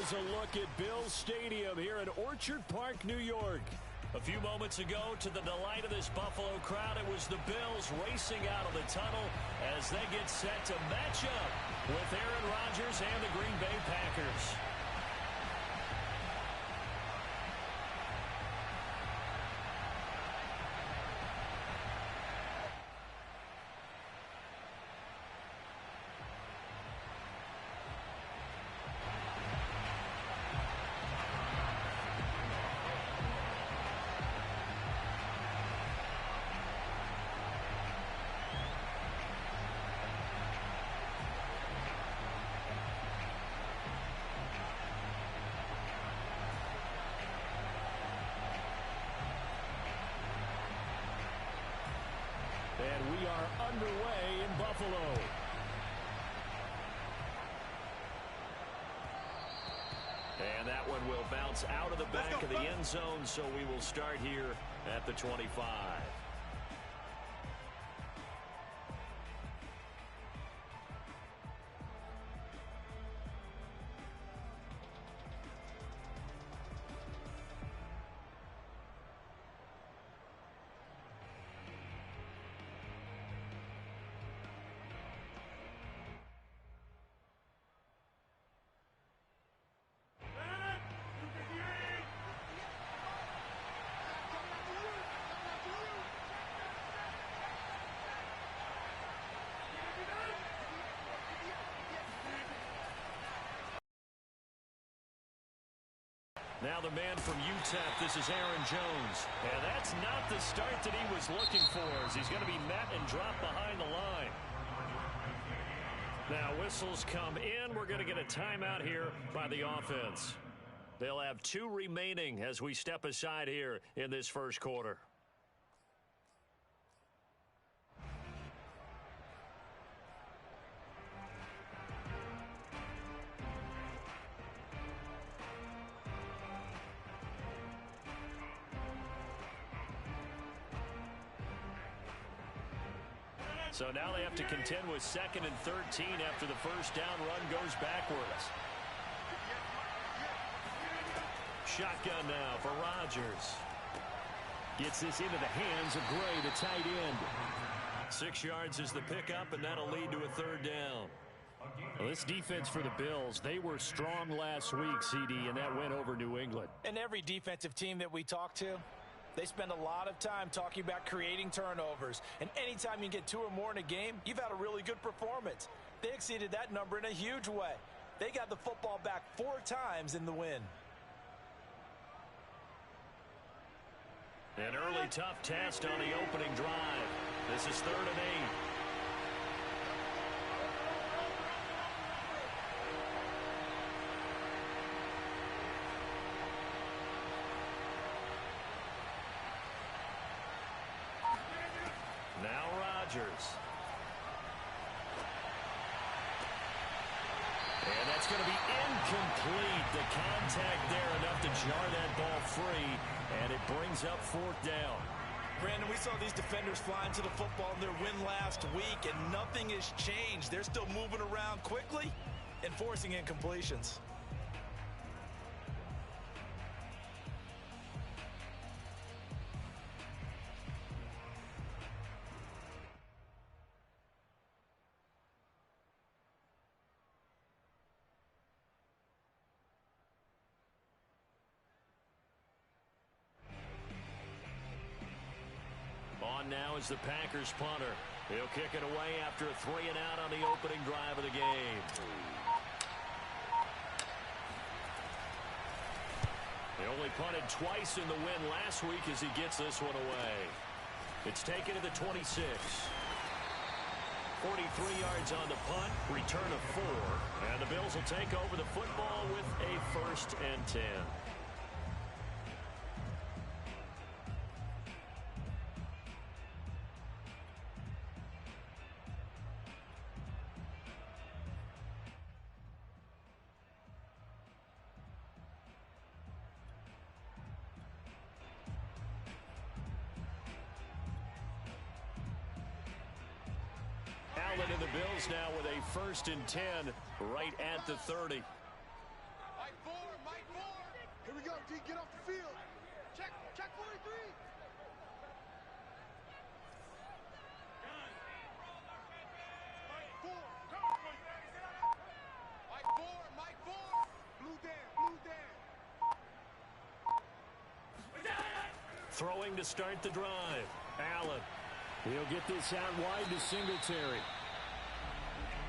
is a look at Bills Stadium here in Orchard Park, New York. A few moments ago, to the delight of this Buffalo crowd, it was the Bills racing out of the tunnel as they get set to match up with Aaron Rodgers and the Green Bay Packers. And we are underway in Buffalo. And that one will bounce out of the back of the end zone, so we will start here at the 25. Now the man from UTEP, this is Aaron Jones. And that's not the start that he was looking for, as he's going to be met and dropped behind the line. Now whistles come in. We're going to get a timeout here by the offense. They'll have 2 remaining as we step aside here in this first quarter. So now they have to contend with 2nd and 13 after the first down run goes backwards. Shotgun now for Rodgers. Gets this into the hands of Gray, the tight end. 6 yards is the pickup, and that'll lead to a 3rd down. Well, this defense for the Bills, they were strong last week, CD, and that went over New England. And every defensive team that we talk to, they spend a lot of time talking about creating turnovers. And anytime you get 2 or more in a game, you've had a really good performance. They exceeded that number in a huge way. They got the football back 4 times in the win. An early tough test on the opening drive. This is 3rd and 8. Now Rodgers. And that's going to be incomplete. The contact there enough to jar that ball free, and it brings up 4th down. Brandon, we saw these defenders flying to the football in their win last week, and nothing has changed. They're still moving around quickly and forcing incompletions. Now is the Packers punter. He'll kick it away after a 3 and out on the opening drive of the game. He only punted twice in the win last week as he gets this one away. It's taken to the 26. 43 yards on the punt, return of 4, and the Bills will take over the football with a 1st and 10. And the Bills now with a 1st and 10 right at the 30. Throwing to start the drive. Allen. He'll get this out wide to Singletary.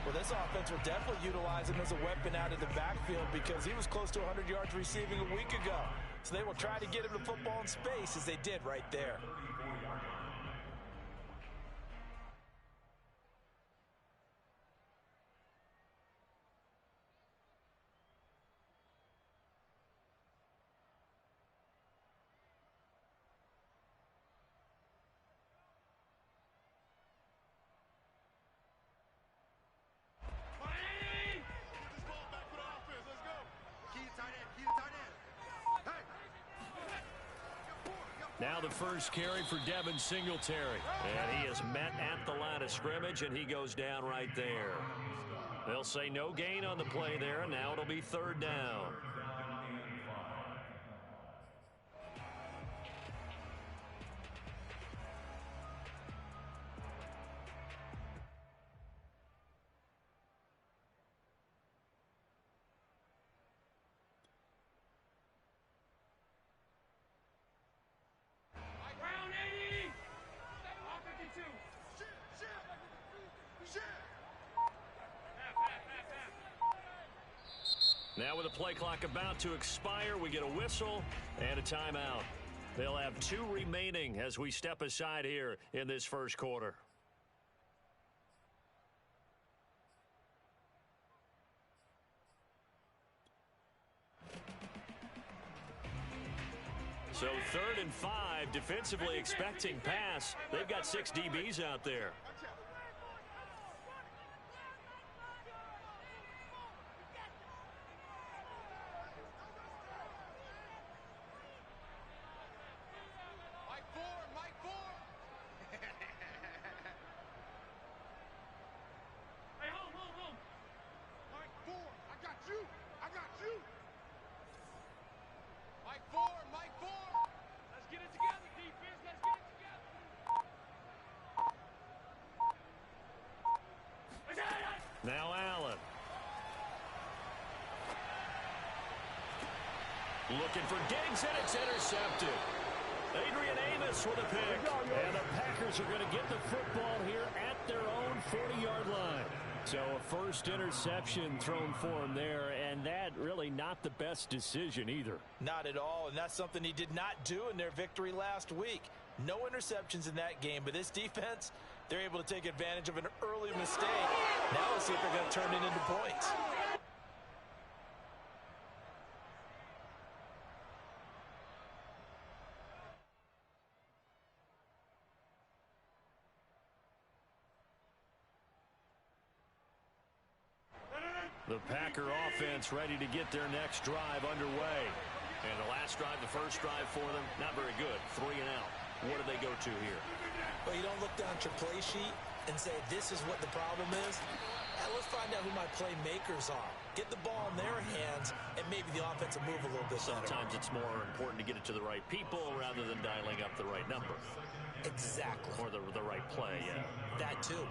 Well, this offense will definitely utilize him as a weapon out of the backfield because he was close to 100 yards receiving a week ago. So they will try to get him the football in space as they did right there. Now the first carry for Devin Singletary. And he is met at the line of scrimmage, and he goes down right there. They'll say no gain on the play there, and now it'll be third down. Now with the play clock about to expire, we get a whistle and a timeout. They'll have 2 remaining as we step aside here in this first quarter. So 3rd and 5, defensively expecting pass. They've got 6 DBs out there. Now Allen. Looking for Diggs, and it's intercepted. Adrian Amos with a pick. And the Packers are going to get the football here at their own 40-yard line. So a first interception thrown for him there, and that really not the best decision either. Not at all, and that's something he did not do in their victory last week. No interceptions in that game, but this defense, they're able to take advantage of an early mistake. Now let's see if they're going to turn it into points. The Packer offense ready to get their next drive underway. And the last drive, the first drive for them, not very good. 3 and out. What do they go to here? Well, you don't look down at your play sheet and say, this is what the problem is. Let's find out who my playmakers are. Get the ball in their hands, and maybe the offense will move a little bit better. Sometimes it's more important to get it to the right people rather than dialing up the right number. Exactly. Or the right play, yeah. That too.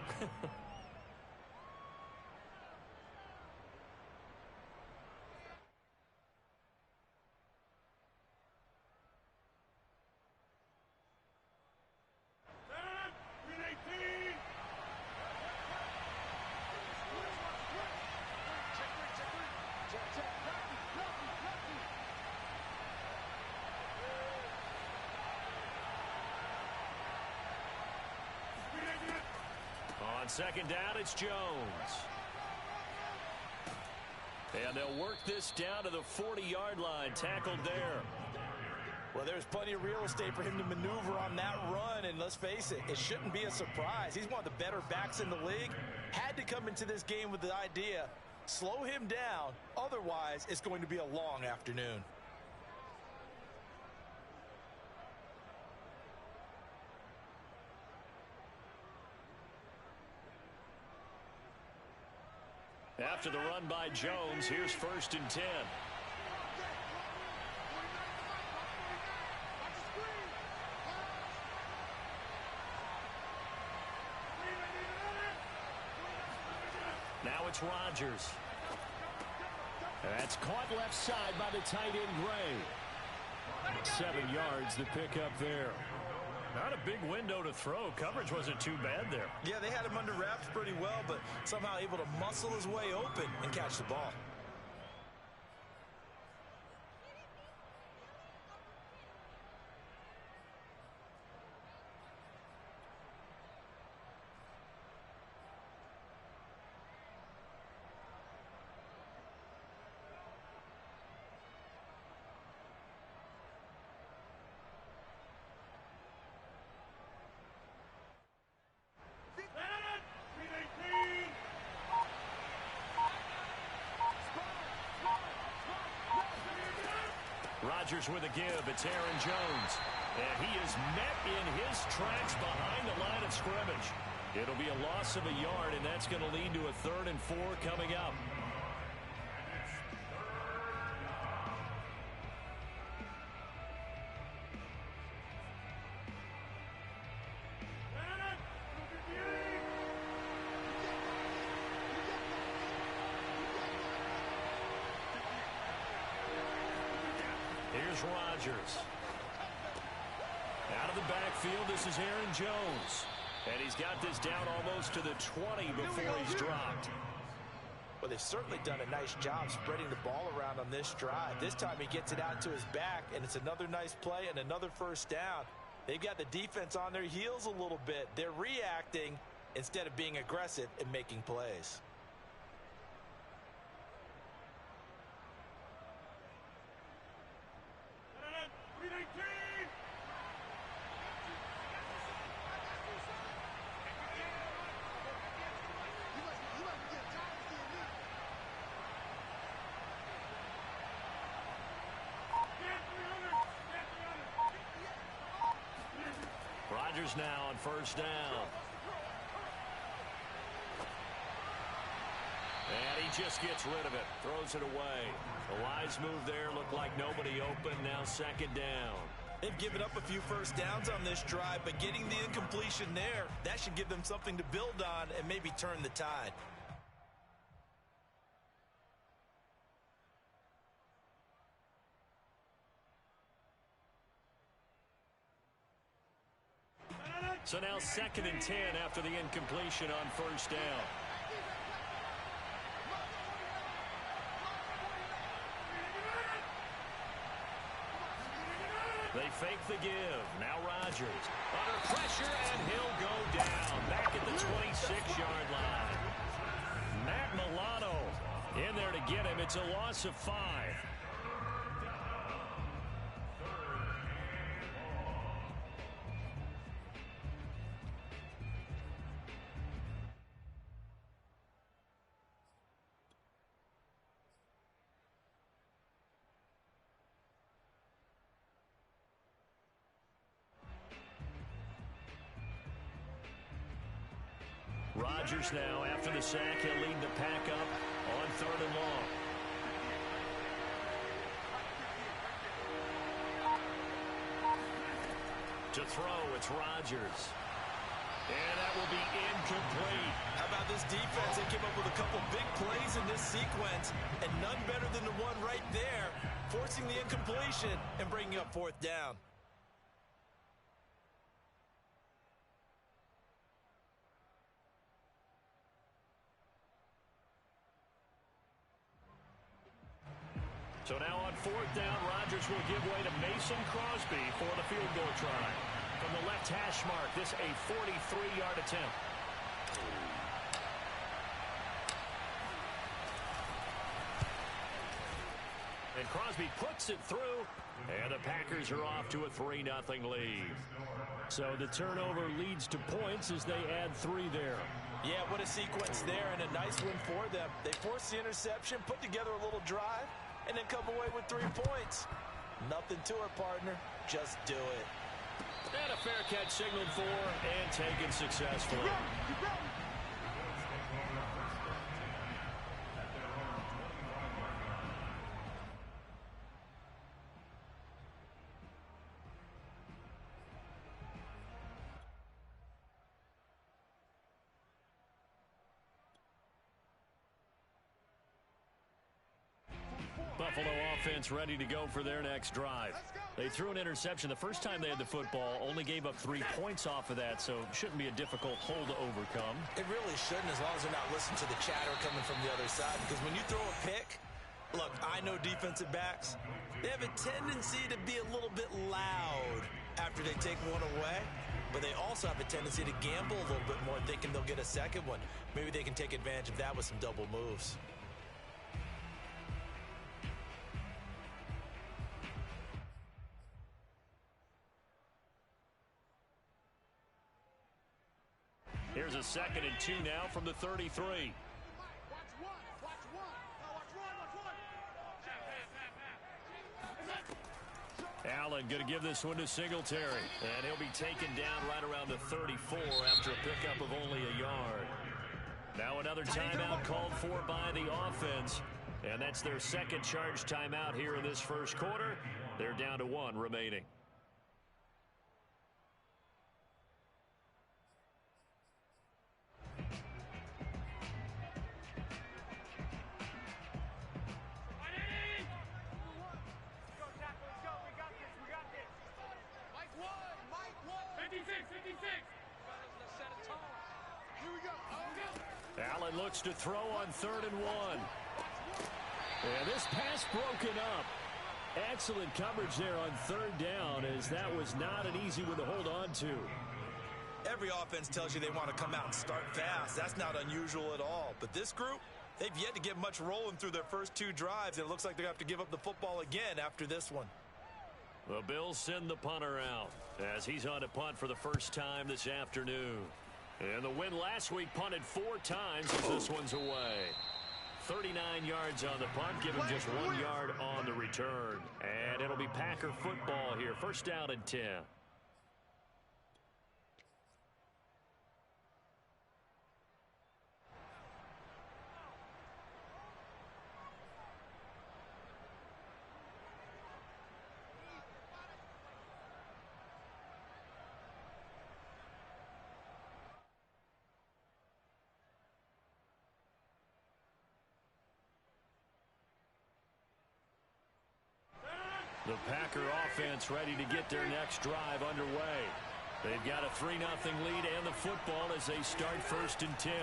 On second down, it's Jones. And they'll work this down to the 40-yard line. Tackled there. Well, there's plenty of real estate for him to maneuver on that run, and let's face it, it shouldn't be a surprise. He's one of the better backs in the league. Had to come into this game with the idea, slow him down, otherwise it's going to be a long afternoon. After the run by Jones, here's 1st and 10. Now it's Rodgers. That's caught left side by the tight end, Gray. 7 yards to pick up there. Not a big window to throw. Coverage wasn't too bad there. Yeah, they had him under wraps pretty well, but somehow able to muscle his way open and catch the ball. Rodgers with a give. It's Aaron Jones. And he is met in his tracks behind the line of scrimmage. It'll be a loss of a yard, and that's going to lead to a 3rd and 4 coming up. Here's Rodgers. Out of the backfield, this is Aaron Jones. And he's got this down almost to the 20 before he's dropped. Well, they've certainly done a nice job spreading the ball around on this drive. This time he gets it out to his back, and it's another nice play and another first down. They've got the defense on their heels a little bit. They're reacting instead of being aggressive and making plays. Rodgers now on first down. And he just gets rid of it. Throws it away. A wise move there. Looked like nobody open. Now 2nd down. They've given up a few first downs on this drive, but getting the incompletion there, that should give them something to build on and maybe turn the tide. So now 2nd and 10 after the incompletion on first down. They fake the give. Now Rodgers under pressure, and he'll go down back at the 26-yard line. Matt Milano in there to get him. It's a loss of 5. Rodgers now, after the sack, he'll lead the pack up on 3rd and long. To throw, it's Rodgers. And that will be incomplete. How about this defense? They came up with a couple big plays in this sequence, and none better than the one right there, forcing the incompletion and bringing up 4th down. So now on 4th down, Rodgers will give way to Mason Crosby for the field goal try. From the left hash mark, this a 43-yard attempt. And Crosby puts it through, and the Packers are off to a 3-0 lead. So the turnover leads to points as they add 3 there. Yeah, what a sequence there, and a nice win for them. They forced the interception, put together a little drive, and then come away with 3 points. Nothing to it, partner. Just do it. And a fair catch signaled for and taken successfully. Buffalo offense ready to go for their next drive. They threw an interception the first time they had the football, only gave up 3 points off of that, so shouldn't be a difficult hole to overcome. It really shouldn't, as long as they're not listening to the chatter coming from the other side, because when you throw a pick, look, I know defensive backs, they have a tendency to be a little bit loud after they take one away, but they also have a tendency to gamble a little bit more, thinking they'll get a second one. Maybe they can take advantage of that with some double moves. Here's a 2nd and 2 now from the 33. Allen going to give this one to Singletary. And he'll be taken down right around the 34 after a pickup of only a yard. Now another timeout called for by the offense. And that's their second charge timeout here in this first quarter. They're down to 1 remaining. Allen looks to throw on 3rd and 1. And this pass broken up. Excellent coverage there on 3rd down, as that was not an easy one to hold on to. Every offense tells you they want to come out and start fast. That's not unusual at all. But this group, they've yet to get much rolling through their first 2 drives. And it looks like they're going to have to give up the football again after this one. The Bills send the punter out as he's on to punt for the first time this afternoon. And the win last week, punted 4 times as this one's away. 39 yards on the punt, giving just 1 yard on the return. And it'll be Packer football here. First down and 10. The Packer offense ready to get their next drive underway. They've got a 3-0 lead and the football as they start 1st and 10.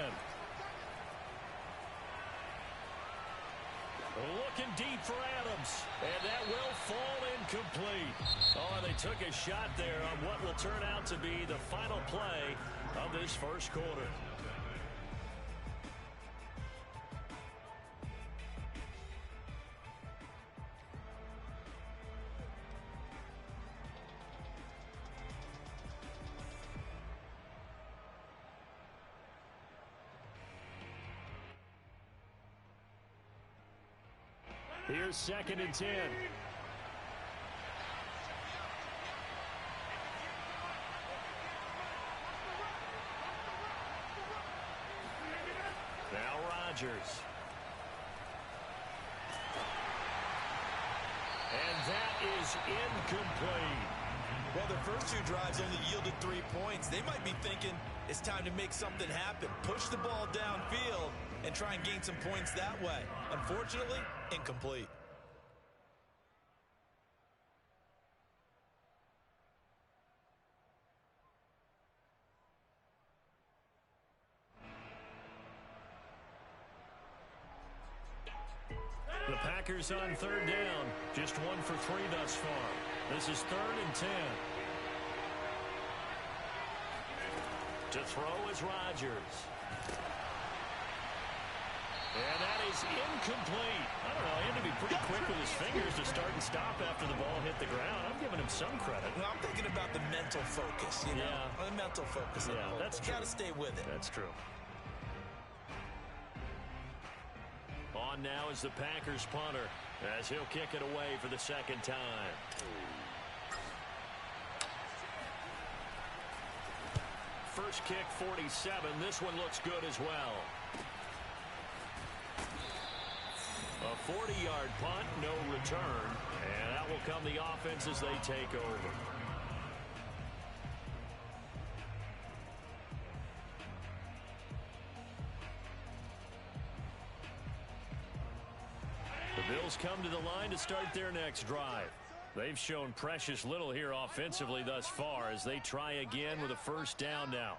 Looking deep for Adams, and that will fall incomplete. Oh, they took a shot there on what will turn out to be the final play of this first quarter. Here's 2nd and 10. Now Rodgers. And that is incomplete. Well, their first 2 drives only yielded 3 points. They might be thinking it's time to make something happen. Push the ball downfield and try and gain some points that way. Unfortunately, incomplete. The Packers on 3rd down. Just 1 for 3 thus far. This is 3rd and 10. To throw is Rodgers. And that is incomplete. I don't know, he had to be pretty quick with his fingers to start and stop after the ball hit the ground. I'm giving him some credit. Well, I'm thinking about the mental focus, you know. Yeah. The mental focus. Yeah, that's true. Got to stay with it. That's true. On now is the Packers punter as he'll kick it away for the 2nd time. First kick, 47. This one looks good as well. A 40-yard punt, no return, and that will come the offense as they take over. The Bills Bills come to the line to start their next drive. They've shown precious little here offensively thus far as they try again with a first down now.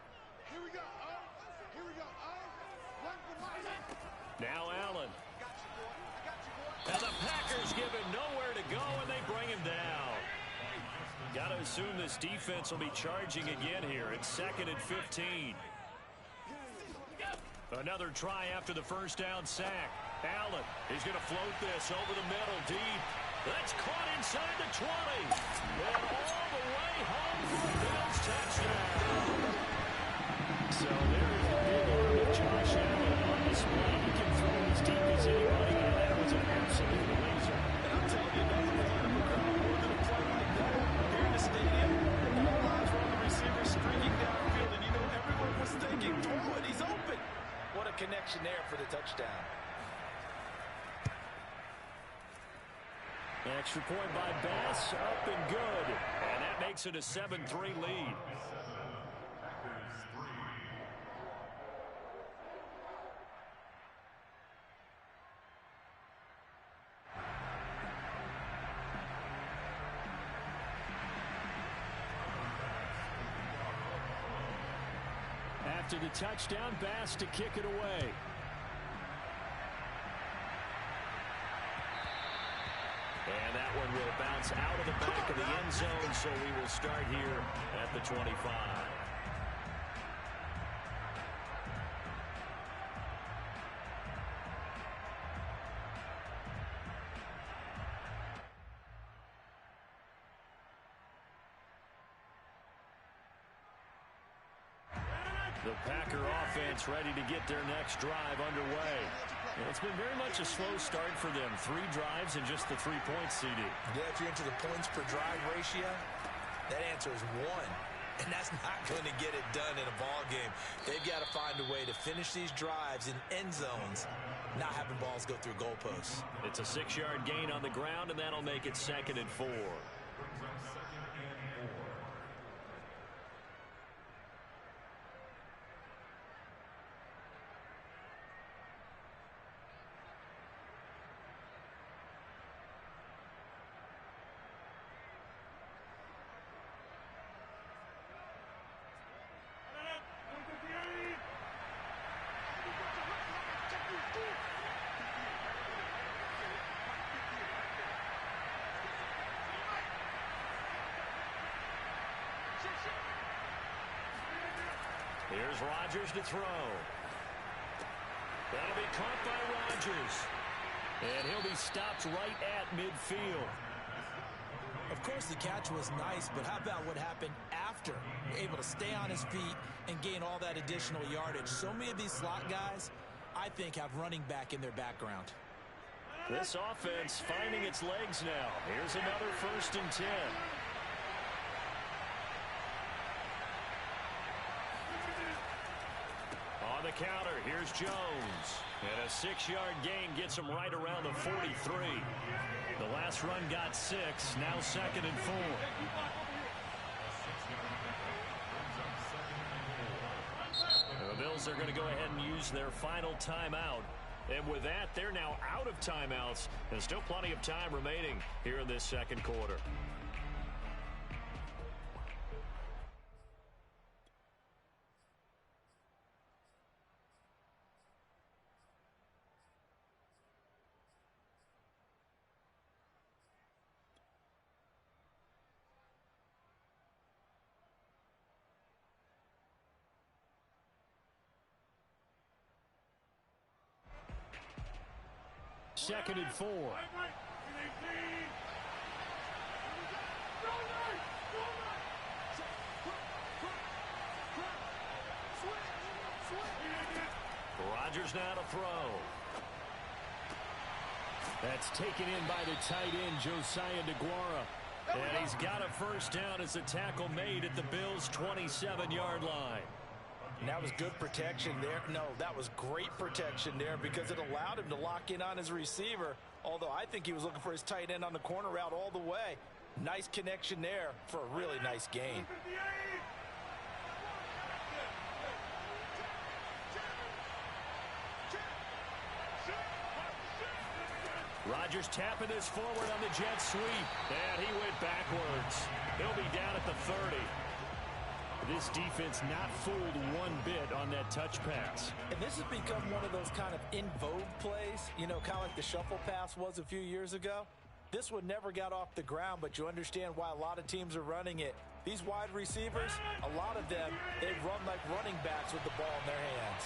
Now Allen. And the Packers give him nowhere to go, and they bring him down. Got to assume this defense will be charging again here. It's 2nd and 15. Another try after the first down sack. Allen, he's going to float this over the middle deep. That's caught inside the 20. And all the way home for a Bills touchdown. So there is the big arm of Josh Allen on display. He can throw as deep as anybody, and that was an absolute laser. And I'm telling you, nothing fun of a crowd more than a play like that. Here in the stadium, all eyes were on the receiver streaking downfield, and you know everyone was thinking, throw it, he's open. What a connection there for the touchdown. Extra point by Bass, up and good. And that makes it a 7-3 lead. After the touchdown, Bass to kick it away. And that one will bounce out of the back of the end zone, so we will start here at the 25. The Packer offense ready to get their next drive underway. It's been very much a slow start for them. 3 drives and just the 3 points, CD. Yeah, if you're into the points per drive ratio, that answer is 1. And that's not going to get it done in a ball game. They've got to find a way to finish these drives in end zones, not having balls go through goalposts. It's a 6-yard gain on the ground, and that'll make it 2nd and 4. Here's Rodgers to throw. That'll be caught by Rodgers. And he'll be stopped right at midfield. Of course, the catch was nice, but how about what happened after? Able to stay on his feet and gain all that additional yardage. So many of these slot guys, I think, have running back in their background. This offense finding its legs now. Here's another 1st and 10. On the counter, here's Jones. And a 6-yard gain gets him right around the 43. The last run got 6, now 2nd and 4. The Bills are going to go ahead and use their final timeout. And with that, they're now out of timeouts. And still plenty of time remaining here in this 2nd quarter. Second and 4. Rodgers now to throw. That's taken in by the tight end, Josiah DeGuara. And he's got a first down as the tackle made at the Bills' 27-yard line. And that was good protection there. No, that was great protection there because it allowed him to lock in on his receiver, although I think he was looking for his tight end on the corner route all the way. Nice connection there for a really nice gain. Rodgers tapping this forward on the jet sweep. And he went backwards. He'll be down at the 30. This defense not fooled one bit on that touch pass. And this has become one of those kind of in vogue plays, you know, kind of like the shuffle pass was a few years ago. This one never got off the ground, but you understand why a lot of teams are running it. These wide receivers, a lot of them, they run like running backs with the ball in their hands.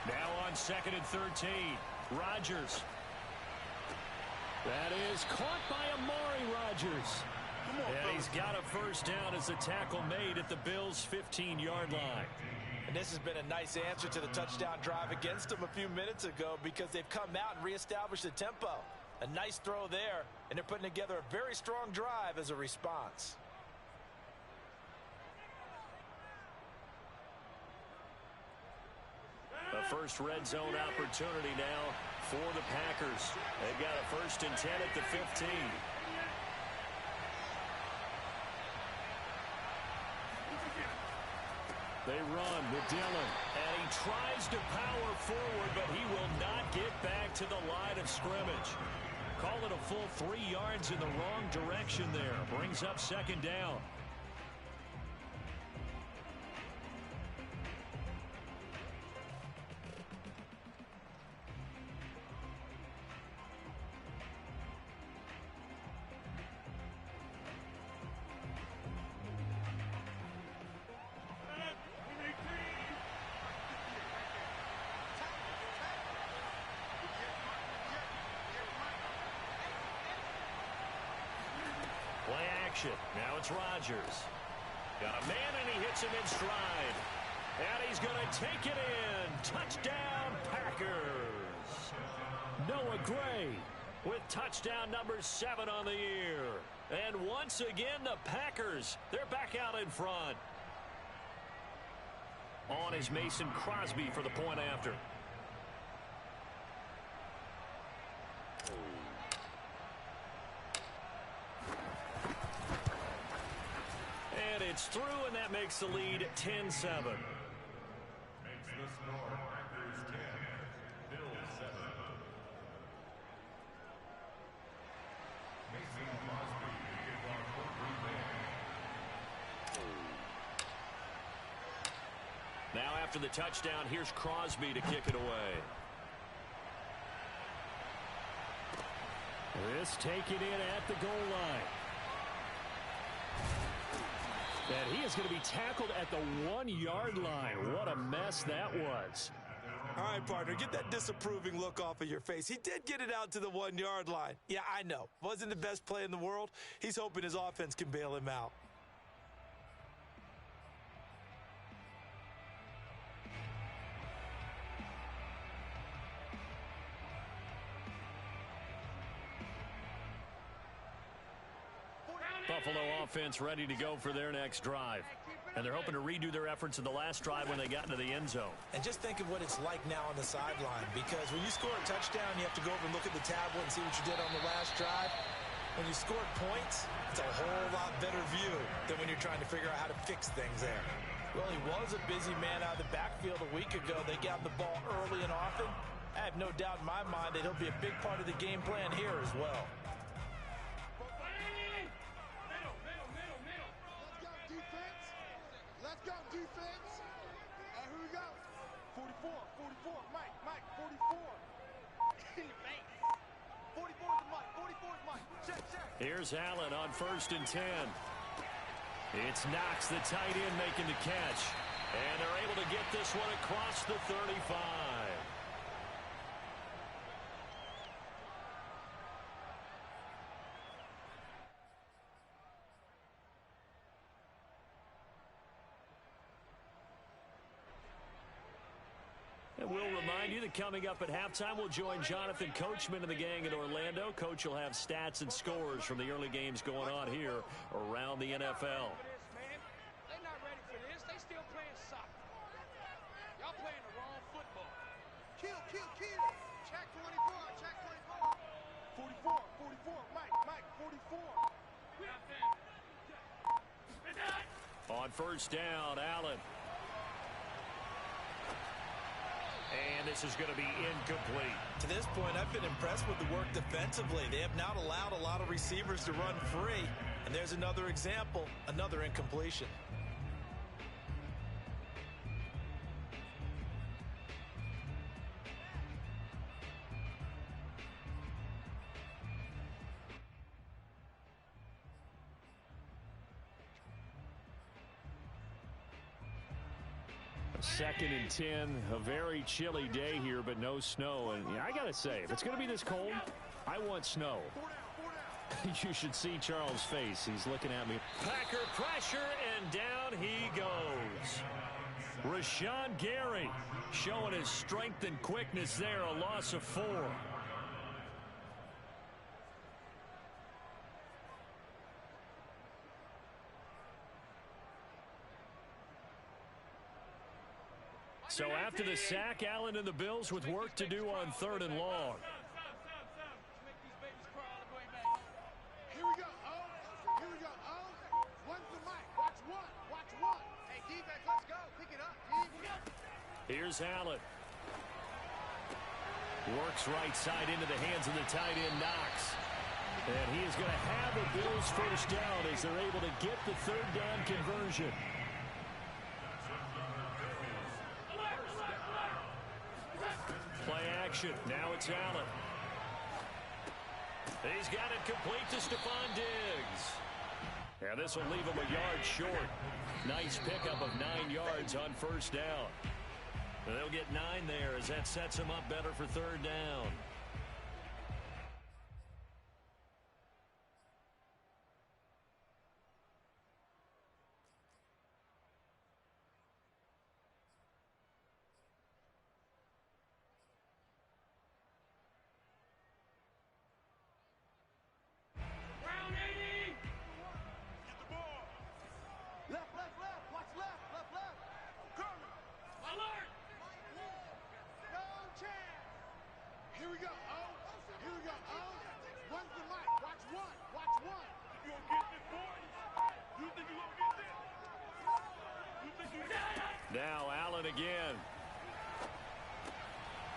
Now on 2nd and 13, Rodgers. That is caught by Amari Rodgers. And he's got a first down as a tackle made at the Bills' 15-yard line. And this has been a nice answer to the touchdown drive against them a few minutes ago because they've come out and reestablished the tempo. A nice throw there, and they're putting together a very strong drive as a response. A first red zone opportunity now for the Packers. They've got a 1st and 10 at the 15. They run with Dillon, and he tries to power forward, but he will not get back to the line of scrimmage. Call it a full 3 yards in the wrong direction there. Brings up 2nd down. Play action. Now it's Rodgers. Got a man, and he hits him in stride. And he's going to take it in. Touchdown, Packers. Noah Gray with touchdown number 7 on the year. And once again, the Packers, they're back out in front. On is Mason Crosby for the point after. And it's through, and that makes the lead 10-7. Now after the touchdown, here's Crosby to kick it away. This taken in at the goal line. And he is going to be tackled at the 1-yard line. What a mess that was. All right, partner, get that disapproving look off of your face. He did get it out to the 1-yard line. Yeah, I know. Wasn't the best play in the world. He's hoping his offense can bail him out. Buffalo offense ready to go for their next drive. And they're hoping to redo their efforts in the last drive when they got into the end zone. And just think of what it's like now on the sideline, because when you score a touchdown, you have to go over and look at the tablet and see what you did on the last drive. When you scored points, it's a whole lot better view than when you're trying to figure out how to fix things there. Well, he was a busy man out of the backfield a week ago. They got the ball early and often. I have no doubt in my mind that he'll be a big part of the game plan here as well. Let's go, defense. And here we go. 44, Mike, 44. In the face. 44 is Mike, 44 is Mike. Check. Here's Allen on 1st and 10. It's Knox, the tight end, making the catch. And they're able to get this one across the 35. And we'll remind you that coming up at halftime, we'll join Jonathan Coachman and the gang in Orlando. Coach will have stats and scores from the early games going on here around the NFL. They're not ready for this. They still playing soccer. Y'all playing the wrong football. Kill. Check 24, check 24. 44, Mike, 44. On first down, Allen. And this is going to be incomplete. To this point, I've been impressed with the work defensively. They have not allowed a lot of receivers to run free. And there's another example, another incompletion. Second and 10, a very chilly day here, but no snow. And I got to say, if it's going to be this cold, I want snow. You should see Charles' face. He's looking at me. Packer pressure, and down he goes. Rashawn Gary showing his strength and quickness there, a loss of 4. So after the sack, Allen and the Bills with work to do on 3rd and long. Here we go, oh. Here we go, oh. One's the mic. Watch one. Watch one. Hey, defense, let's go. Pick it up, D. Here's Allen. Works right side into the hands of the tight end, Knox. And he is going to have the Bills first down as they're able to get the 3rd down conversion. Play action. Now it's Allen. He's got it complete to Stephon Diggs. And this will leave him a yard short. Nice pickup of 9 yards on first down. And they'll get 9 there as that sets him up better for 3rd down. Now Allen again.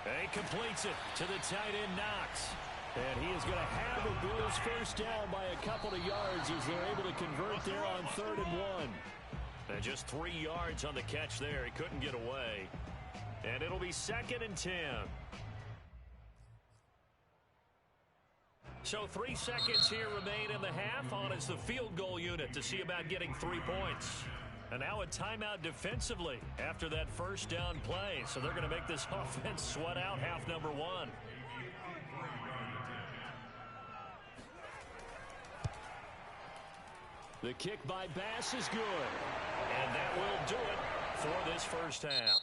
And he completes it to the tight end, Knox. And he is going to have the Bills first down by a couple of yards as they're able to convert there on 3rd and 1. And just 3 yards on the catch there. He couldn't get away. And it'll be 2nd and 10. So 3 seconds here remain in the half. On is the field goal unit to see about getting 3 points. And now a timeout defensively after that first down play. So they're going to make this offense sweat out half number 1. The kick by Bass is good. And that will do it for this first half.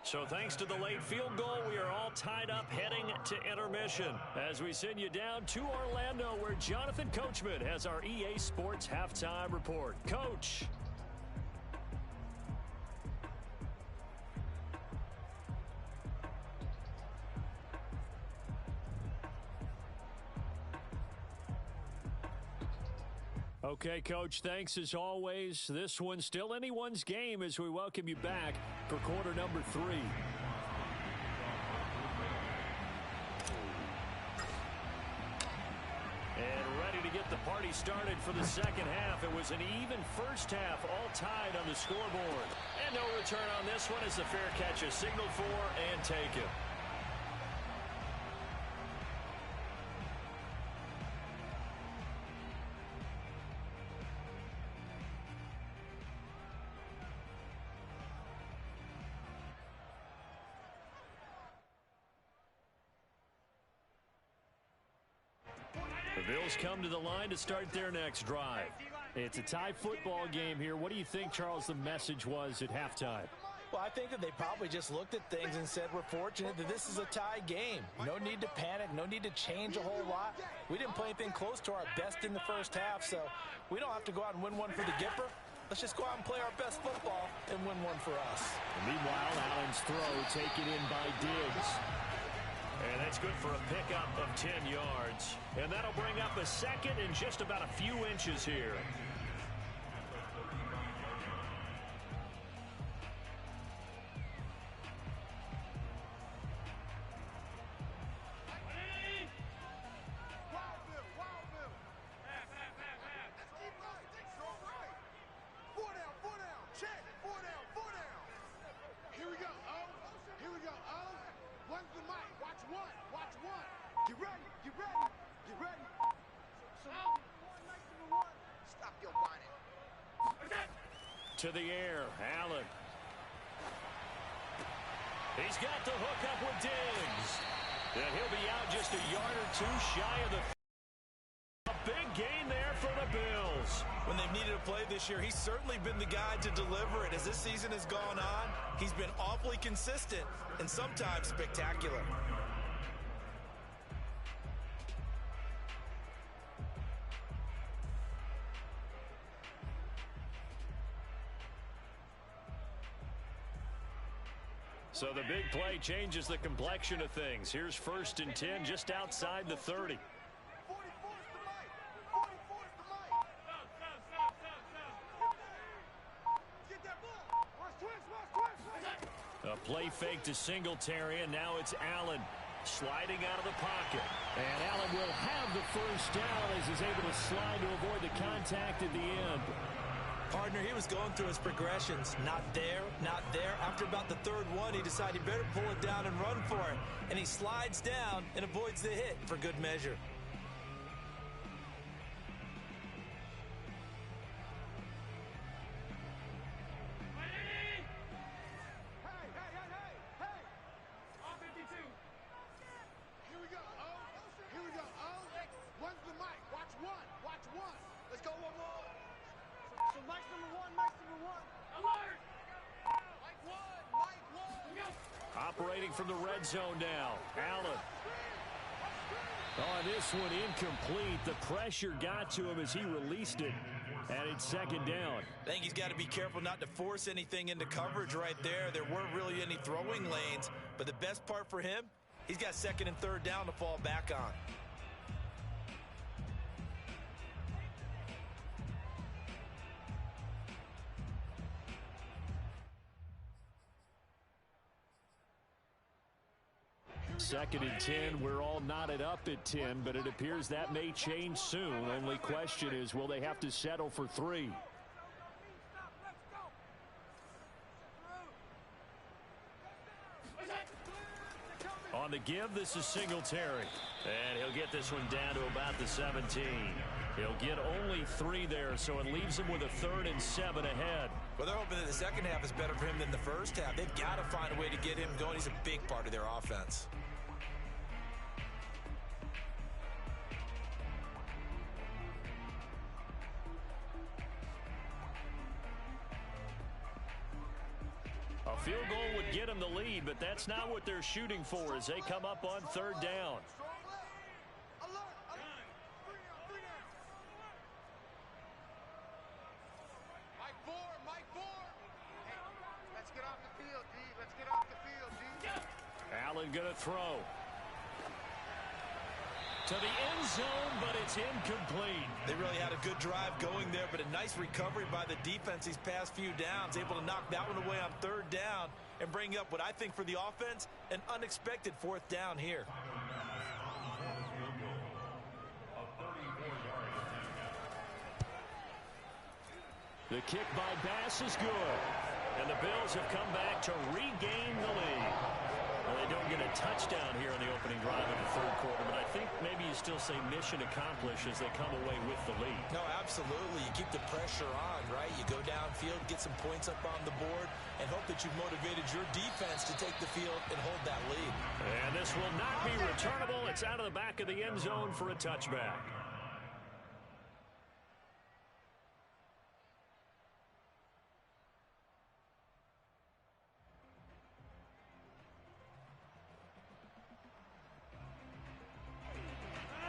So thanks to the late field goal, we are all tied up heading to intermission as we send you down to Orlando where Jonathan Coachman has our EA Sports halftime report. Coach. Okay, Coach, thanks as always. This one's still anyone's game as we welcome you back for quarter number 3. And ready to get the party started for the second half. It was an even first half, all tied on the scoreboard. And no return on this one as the fair catch is signaled for and taken. The Bills come to the line to start their next drive. It's a tie football game here. What do you think, Charles, the message was at halftime? Well, I think that they probably just looked at things and said, we're fortunate that this is a tie game. No need to panic, no need to change a whole lot. We didn't play anything close to our best in the first half, so we don't have to go out and win one for the Gipper. Let's just go out and play our best football and win one for us. And meanwhile, Allen's throw taken in by Diggs. And that's good for a pickup of 10 yards. And that'll bring up a second and just about a few inches here. One's the mic. Watch one. Watch one. Get ready. Get ready. Get ready. Stop your whining. To the air, Allen. He's got the hook up with Diggs. And he'll be out just a yard or two shy of the... A big gain there for the Bills. When they've needed a play this year, he's certainly been the guy to deliver it. As this season has gone on, he's been awfully consistent and sometimes spectacular. So the big play changes the complexion of things. Here's 1st and 10 just outside the 30. A play fake to Singletary, and now it's Allen sliding out of the pocket. And Allen will have the first down as he's able to slide to avoid the contact at the end. Partner, he was going through his progressions. Not there, not there. After about the third one, he decided he better pull it down and run for it. And he slides down and avoids the hit for good measure. Operating from the red zone now. Allen. On this one, incomplete. The pressure got to him as he released it. And it's 2nd down. I think he's got to be careful not to force anything into coverage right there. There weren't really any throwing lanes. But the best part for him, he's got 2nd and 3rd down to fall back on. Second and 10. We're all knotted up at 10, but it appears that may change soon. Only question is, will they have to settle for 3? On the give, this is Singletary. And he'll get this one down to about the 17. He'll get only 3 there, so it leaves him with a 3rd and 7 ahead. Well, they're hoping that the second half is better for him than the first half. They've got to find a way to get him going. He's a big part of their offense. A field goal would get them the lead, but that's not what they're shooting for as they come up on 3rd down. Let's get off the field, D. Let's get off the field, D. Allen going to throw. To the end zone, but it's incomplete. They really had a good drive going there, but a nice recovery by the defense these past few downs. Able to knock that one away on 3rd down and bring up what I think for the offense, an unexpected 4th down here. The kick by Bass is good. And the Bills have come back to regain the lead. Well, they don't get a touchdown here in the opening drive of the 3rd quarter, but I think maybe you still say mission accomplished as they come away with the lead. No, absolutely. You keep the pressure on, right? You go downfield, get some points up on the board, and hope that you've motivated your defense to take the field and hold that lead. And this will not be returnable. It's out of the back of the end zone for a touchback.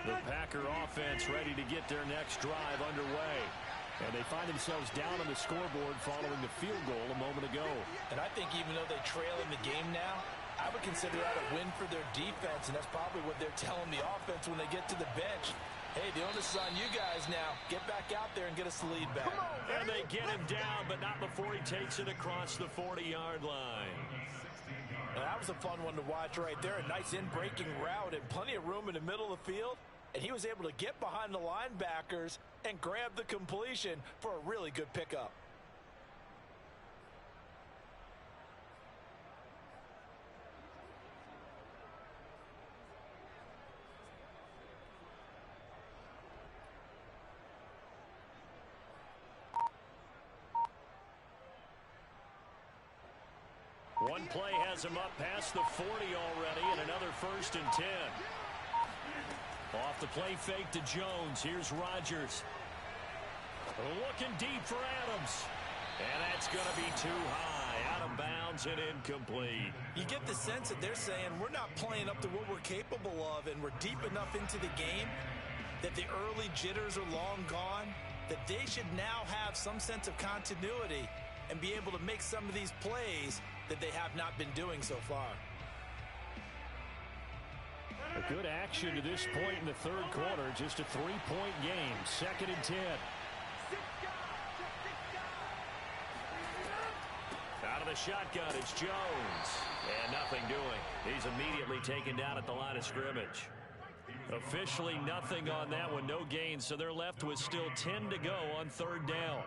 The Packer offense ready to get their next drive underway. And they find themselves down on the scoreboard following the field goal a moment ago. And I think even though they trail in the game now, I would consider that a win for their defense, and that's probably what they're telling the offense when they get to the bench. Hey, the onus is on you guys now. Get back out there and get us the lead back. And they get him down, but not before he takes it across the 40-yard line. And that was a fun one to watch right there. A nice in-breaking route and plenty of room in the middle of the field. And he was able to get behind the linebackers and grab the completion for a really good pickup. One play has him up past the 40 already, and another 1st and 10. Off the play fake to Jones. Here's Rodgers. Looking deep for Adams. And that's going to be too high. Out of bounds and incomplete. You get the sense that they're saying we're not playing up to what we're capable of, and we're deep enough into the game that the early jitters are long gone, that they should now have some sense of continuity and be able to make some of these plays that they have not been doing so far. A good action to this point in the third quarter. Just a 3-point game. 2nd and 10. Out of the shotgun, it's Jones. And nothing doing. He's immediately taken down at the line of scrimmage. Officially nothing on that one. No gain. So they're left with still 10 to go on 3rd down.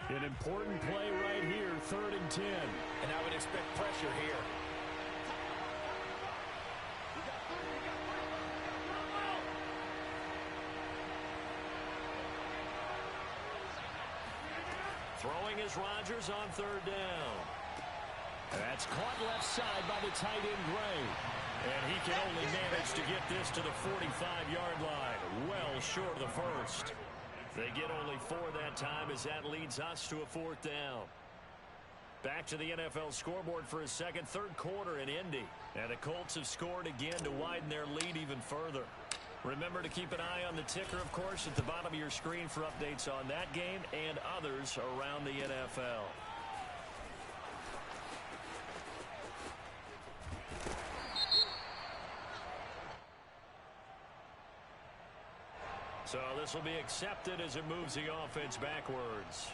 An important play right here, 3rd and 10. And I would expect pressure here. Throwing is Rodgers on 3rd down. That's caught left side by the tight end, Gray. And he can only manage to get this to the 45-yard line. Well short of the first. They get only 4 that time as that leads us to a 4th down. Back to the NFL scoreboard for a 3rd quarter in Indy. And the Colts have scored again to widen their lead even further. Remember to keep an eye on the ticker, of course, at the bottom of your screen for updates on that game and others around the NFL. So this will be accepted as it moves the offense backwards.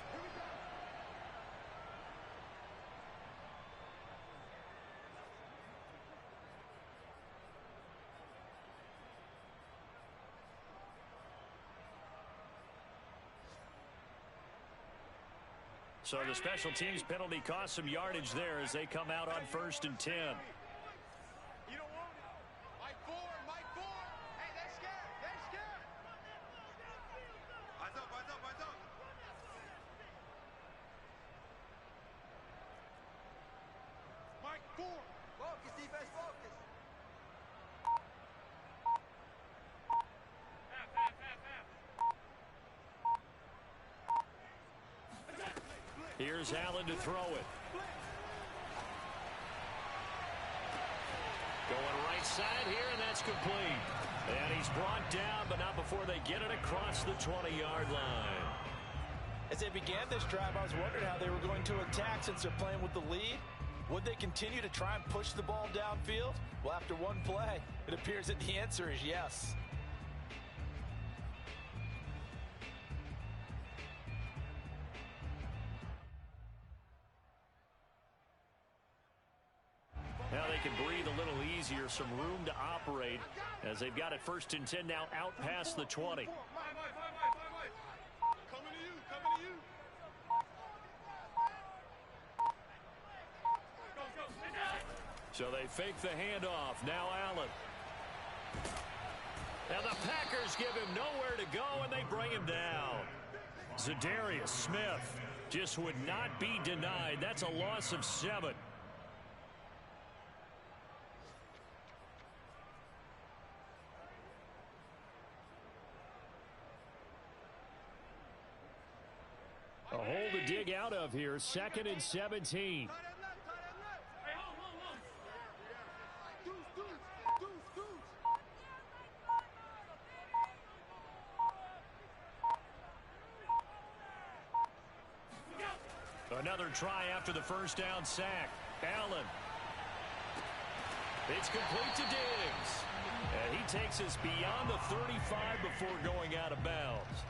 So the special teams penalty cost some yardage there as they come out on 1st and 10. Here's Allen to throw it. Going right side here, and that's complete. And he's brought down, but not before they get it across the 20-yard line. As they began this drive, I was wondering how they were going to attack since they're playing with the lead. Would they continue to try and push the ball downfield? Well, after one play, it appears that the answer is yes. Now they can breathe a little easier, some room to operate as they've got it 1st and 10 now out past the 20. So they fake the handoff. Now Allen. And the Packers give him nowhere to go, and they bring him down. Zadarius Smith just would not be denied. That's a loss of 7. A hole to dig out of here. 2nd and 17. Another try after the 1st down sack. Allen. It's complete to Diggs. And he takes us beyond the 35 before going out of bounds.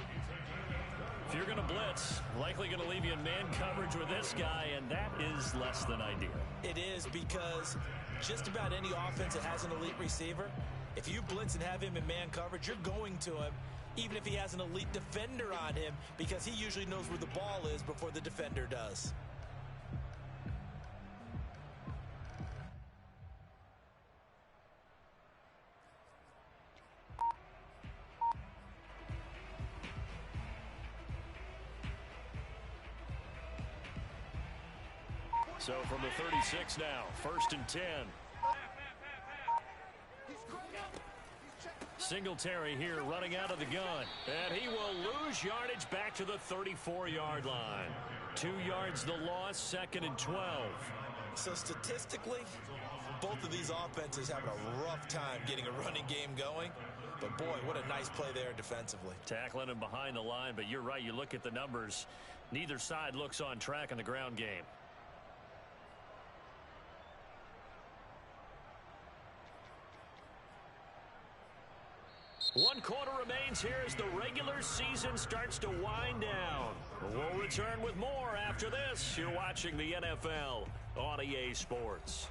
If you're going to blitz, likely going to leave you in man coverage with this guy, and that is less than ideal. It is, because just about any offense that has an elite receiver, if you blitz and have him in man coverage, you're going to him, even if he has an elite defender on him, because he usually knows where the ball is before the defender does. So from the 36 now, 1st and 10. Singletary here running out of the gun. And he will lose yardage back to the 34-yard line. 2 yards the loss, 2nd and 12. So statistically, both of these offenses having a rough time getting a running game going. But boy, what a nice play there defensively. Tackling him behind the line, but you're right, you look at the numbers. Neither side looks on track in the ground game. One quarter remains here as the regular season starts to wind down. We'll return with more after this. You're watching the NFL on EA Sports.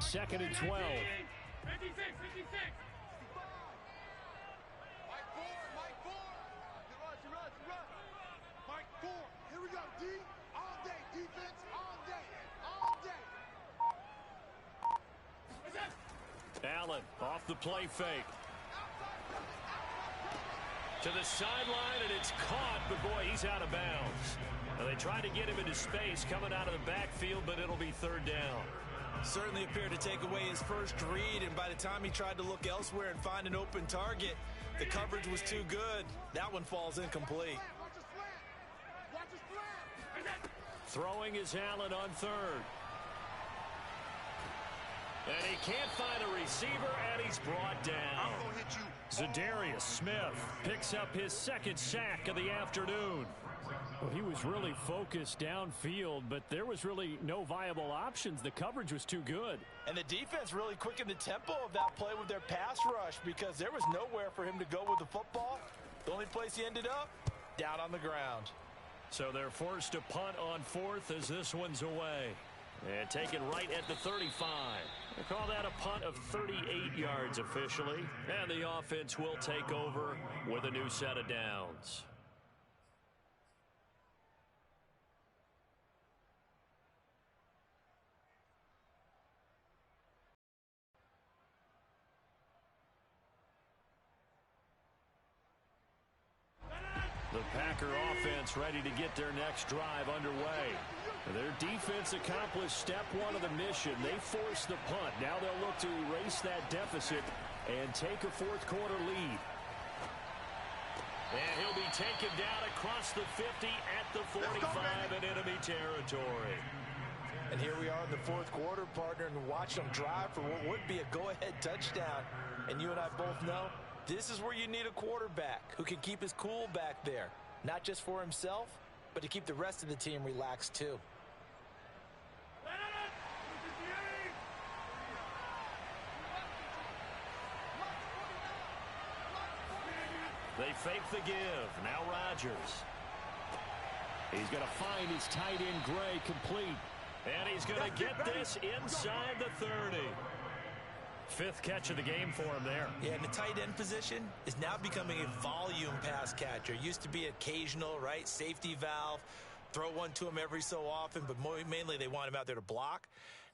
Second and 12. 56, 56. Mike Ford. Run. Mike Ford. Here we go, D. All day. Defense, all day. Allen off the play fake. To the sideline, and it's caught, but boy, he's out of bounds. Now, they tried to get him into space coming out of the backfield, but it'll be 3rd down. Certainly appeared to take away his first read, and by the time he tried to look elsewhere and find an open target, the coverage was too good. That one falls incomplete. Watch his flat. Throwing is Allen on 3rd. And he can't find a receiver, and he's brought down. I'm gonna hit you. Zadarius Smith picks up his 2nd sack of the afternoon. Well, he was really focused downfield, but there was really no viable options. The coverage was too good. And the defense really quickened the tempo of that play with their pass rush because there was nowhere for him to go with the football. The only place he ended up, down on the ground. So they're forced to punt on 4th as this one's away. And taken right at the 35. They call that a punt of 38 yards officially. And the offense will take over with a new set of downs. The Packer offense ready to get their next drive underway. Their defense accomplished step 1 of the mission. They forced the punt. Now they'll look to erase that deficit and take a 4th quarter lead. And he'll be taken down across the 50 at the 45 in enemy territory. And here we are in the 4th quarter, partner, and watch them drive for what would be a go-ahead touchdown. And you and I both know this is where you need a quarterback who can keep his cool back there, not just for himself, but to keep the rest of the team relaxed too. They fake the give. Now Rodgers. He's going to find his tight end Gray complete. And he's going to get this inside the 30. 5th catch of the game for him there. Yeah, and the tight end position is now becoming a volume pass catcher. Used to be occasional, right? Safety valve. Throw one to him every so often, but mainly they want him out there to block.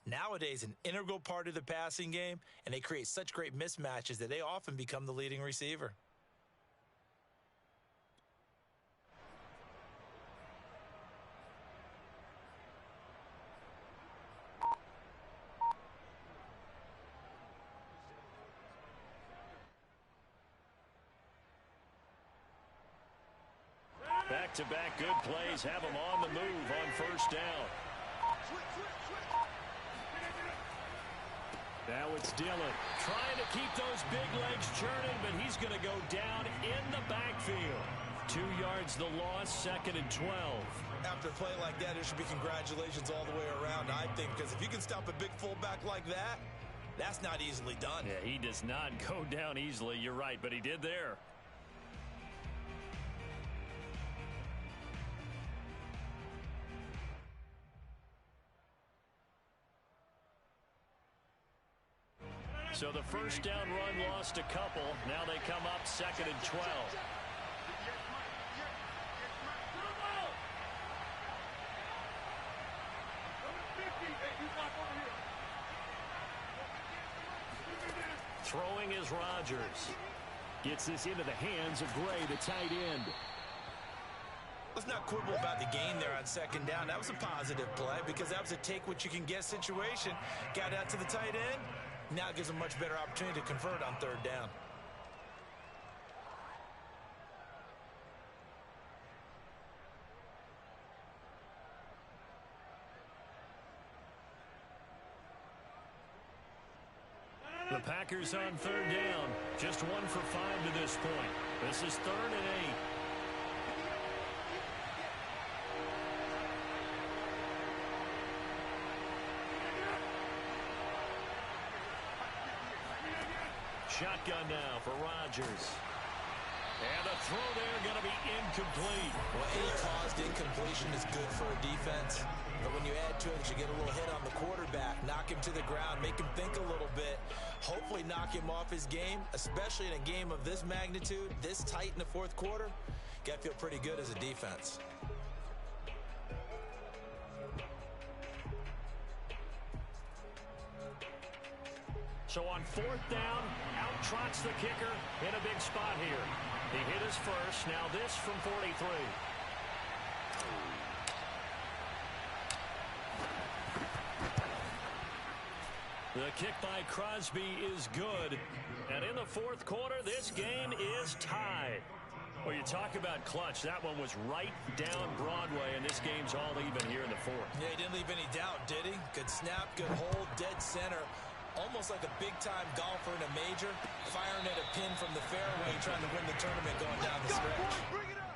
Nowadays, an integral part of the passing game, and they create such great mismatches that they often become the leading receiver. Back-to-back good plays have him on the move on 1st down. Now it's Dillon trying to keep those big legs churning, but he's going to go down in the backfield. 2 yards the loss, 2nd and 12. After a play like that, there should be congratulations all the way around, I think, because if you can stop a big fullback like that, that's not easily done. Yeah, he does not go down easily, you're right, but he did there. So the 1st down run lost a couple. Now they come up 2nd and 12. Throwing is Rodgers. Gets this into the hands of Gray, the tight end. Let's not quibble about the gain there on second down. That was a positive play because that was a take-what-you-can-get situation. Got out to the tight end. Now it gives a much better opportunity to convert on third down. The Packers on third down. Just 1 for 5 to this point. This is 3rd and 8. Shotgun now for Rodgers. And the throw there going to be incomplete. Well, any caused incompletion is good for a defense. But when you add to it, you get a little hit on the quarterback, knock him to the ground, make him think a little bit, hopefully knock him off his game, especially in a game of this magnitude, this tight in the fourth quarter. Got to feel pretty good as a defense. So on 4th down, out trots the kicker in a big spot here. He hit his first. Now this from 43. The kick by Crosby is good. And in the fourth quarter, this game is tied. Well, you talk about clutch. That one was right down Broadway, and this game's all even here in the fourth. Yeah, he didn't leave any doubt, did he? Good snap, good hold, dead center. Almost like a big-time golfer in a major, firing at a pin from the fairway, trying to win the tournament going down the stretch. Bring it up.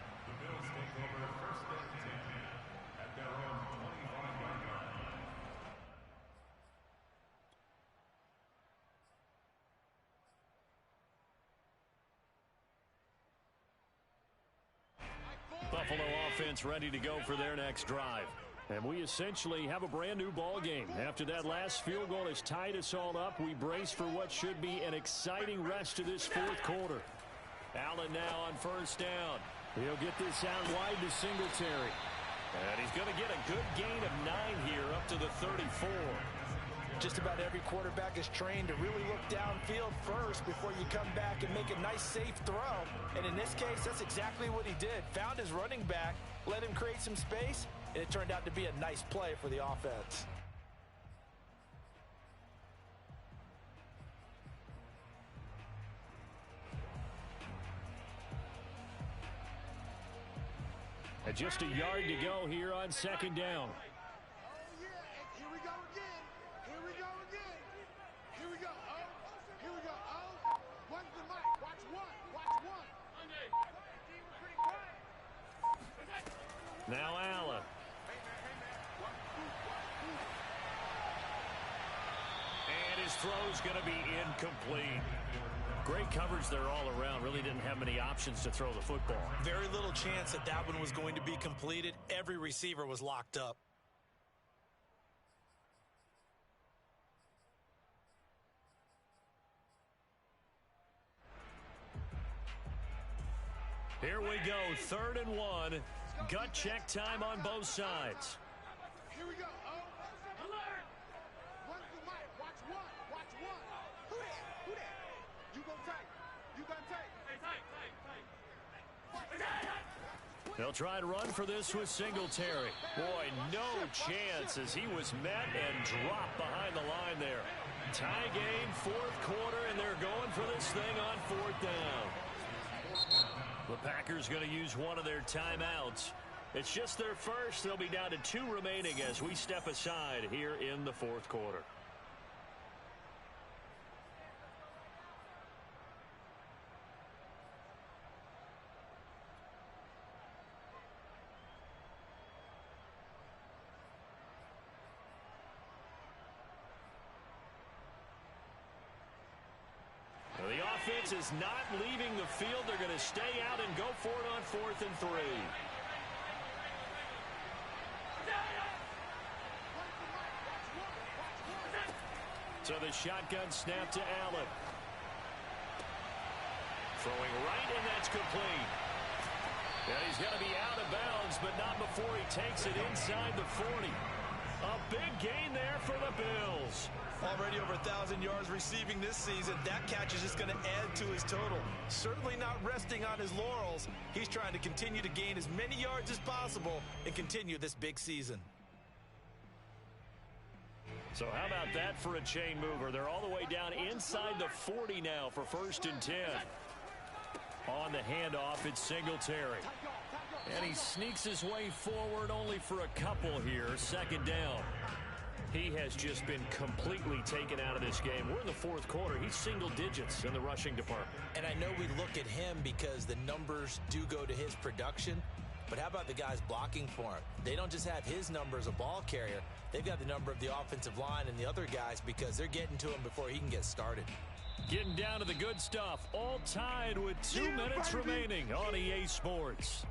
Buffalo offense ready to go for their next drive. And we essentially have a brand new ball game. After that last field goal has tied us all up, we brace for what should be an exciting rest of this fourth quarter. Allen now on 1st down. He'll get this out wide to Singletary. And he's going to get a good gain of 9 here up to the 34. Just about every quarterback is trained to really look downfield first before you come back and make a nice, safe throw. And in this case, that's exactly what he did. Found his running back, let him create some space, and it turned out to be a nice play for the offense. And just a yard to go here on 2nd down. Oh, yeah. Here we go again. Here we go again. Here we go. Oh, here we go. Oh, one's the mic. Watch one. Watch one. Now Allen. And his throw's going to be incomplete. Great coverage there all around. Really didn't have many options to throw the football. Very little chance that that one was going to be completed. Every receiver was locked up. Here we go, 3rd and 1. Gut check time on both sides. Here we go. Oh, alert. One's the mic. Watch one. Watch one. Who that? Who that? You go tight. You got tight. Hey, tight. They'll try to run for this with Singletary. Boy, no chance as he was met and dropped behind the line there. Tie game, fourth quarter, and they're going for this thing on 4th down. The Packers going to use one of their timeouts. It's just their first. They'll be down to 2 remaining as we step aside here in the fourth quarter. The offense is not leaving the field. They're going to stay out and go for it on 4th and 3. So the shotgun snap to Allen. Throwing right, and that's complete. And he's going to be out of bounds, but not before he takes it inside the 40. A big gain there for the Bills. Already over over 1,000 yards receiving this season. That catch is just going to add to his total. Certainly not resting on his laurels. He's trying to continue to gain as many yards as possible and continue this big season. So how about that for a chain mover? They're all the way down inside the 40 now for 1st and 10. On the handoff, it's Singletary. And he sneaks his way forward only for a couple here. 2nd down. He has just been completely taken out of this game. We're in the 4th quarter. He's single digits in the rushing department. And I know we look at him because the numbers do go to his production. But how about the guys blocking for him? They don't just have his number as a ball carrier. They've got the number of the offensive line and the other guys because they're getting to him before he can get started. Getting down to the good stuff. All tied with 2 minutes remaining on EA Sports.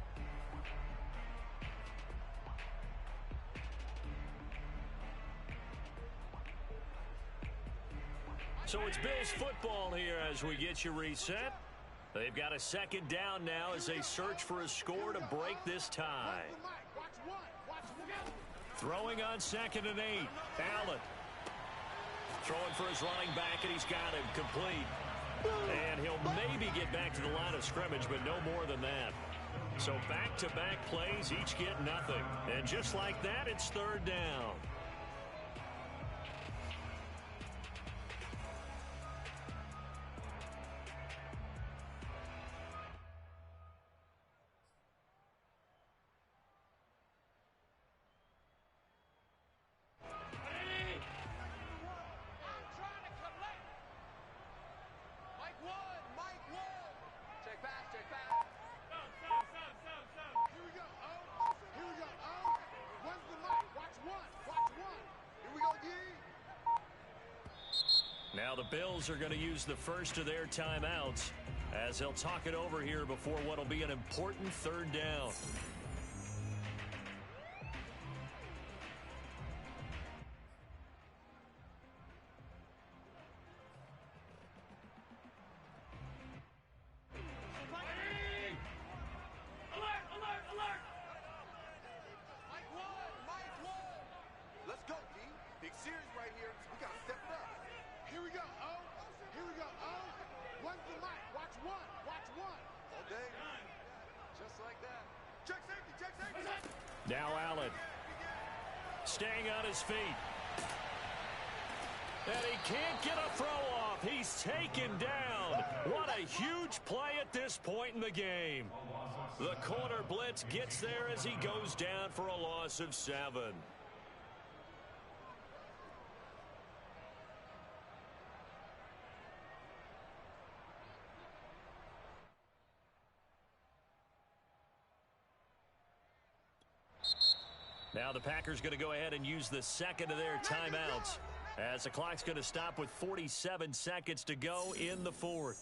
So it's Bills football here as we get you reset. They've got a 2nd down now as they search for a score to break this tie. Throwing on 2nd and 8. Allen. Throwing for his running back, and he's got him complete. And he'll maybe get back to the line of scrimmage, but no more than that. So back-to-back plays, each get nothing. And just like that, it's 3rd down. Now the Bills are going to use the first of their timeouts as they'll talk it over here before what will be an important 3rd down. Now Allen, staying on his feet. And he can't get a throw off. He's taken down. What a huge play at this point in the game. The corner blitz gets there as he goes down for a loss of 7. Now the Packers going to go ahead and use the 2nd of their timeouts as the clock's going to stop with 47 seconds to go in the 4th.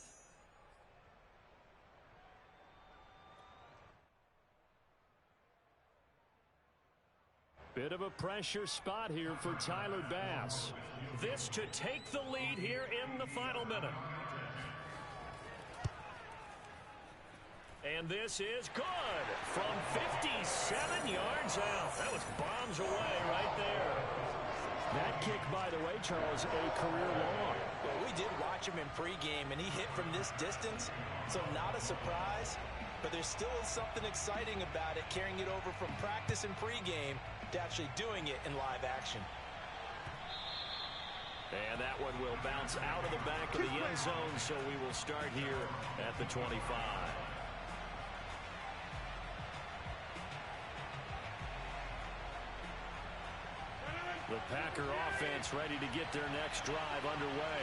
Bit of a pressure spot here for Tyler Bass. This to take the lead here in the final minute. And this is good from 57 yards out. That was bombs away right there. That kick, by the way, Charles, a career long. Well, we did watch him in pregame, and he hit from this distance, so not a surprise. But there still is something exciting about it, carrying it over from practice and pregame to actually doing it in live action. And that one will bounce out of the back of the end zone, so we will start here at the 25. The Packer offense ready to get their next drive underway.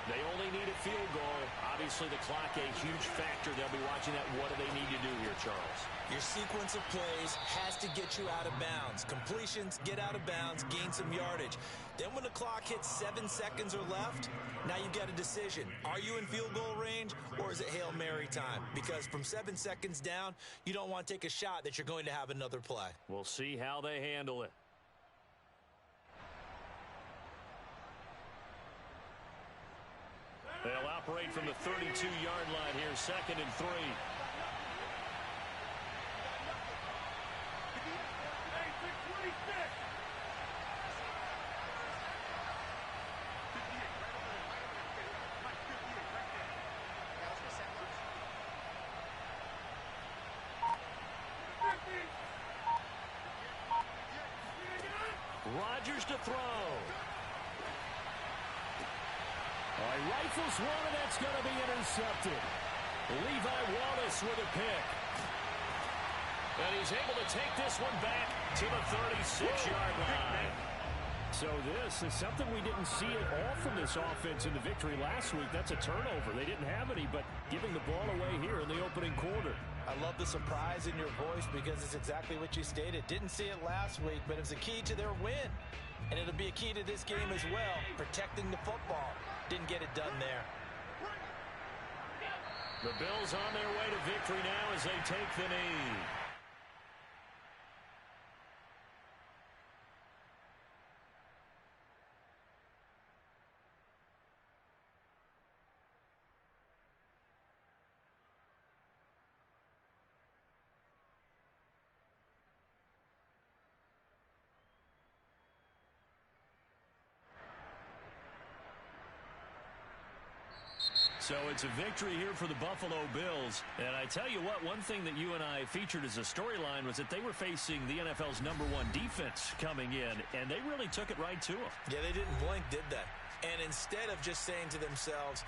They only need a field goal. Obviously, the clock a huge factor. They'll be watching that. What do they need to do here, Charles? Your sequence of plays has to get you out of bounds. Completions, get out of bounds, gain some yardage. Then when the clock hits 7 seconds or left, now you've got a decision. Are you in field goal range, or is it Hail Mary time? Because from 7 seconds down, you don't want to take a shot that you're going to have another play. We'll see how they handle it. They'll operate from the 32-yard line here, 2nd and 3. Rodgers to throw. He rifles one, and that's going to be intercepted. Levi Wallace with a pick. And he's able to take this one back to the 36-yard line. So this is something we didn't see at all from this offense in the victory last week. That's a turnover. They didn't have any, but giving the ball away here in the opening quarter. I love the surprise in your voice because it's exactly what you stated. Didn't see it last week, but it was a key to their win. And it'll be a key to this game as well, protecting the football. Didn't get it done there. The Bills on their way to victory now as they take the knee. So it's a victory here for the Buffalo Bills. And I tell you what, one thing that you and I featured as a storyline was that they were facing the NFL's #1 defense coming in, and they really took it right to them. Yeah, they didn't blink, did they? And instead of just saying to themselves,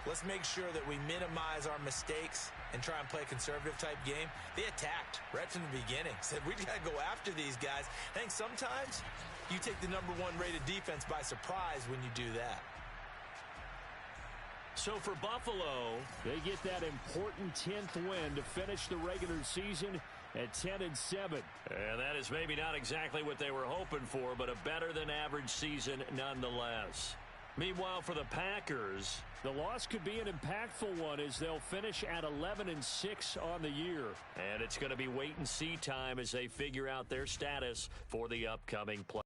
let's make sure that we minimize our mistakes and try and play a conservative-type game, they attacked right from the beginning. Said, we got to go after these guys. I think sometimes you take the #1 rated defense by surprise when you do that. So for Buffalo, they get that important 10th win to finish the regular season at 10-7. And that is maybe not exactly what they were hoping for, but a better-than-average season nonetheless. Meanwhile, for the Packers, the loss could be an impactful one as they'll finish at 11-6 on the year. And it's going to be wait-and-see time as they figure out their status for the upcoming play.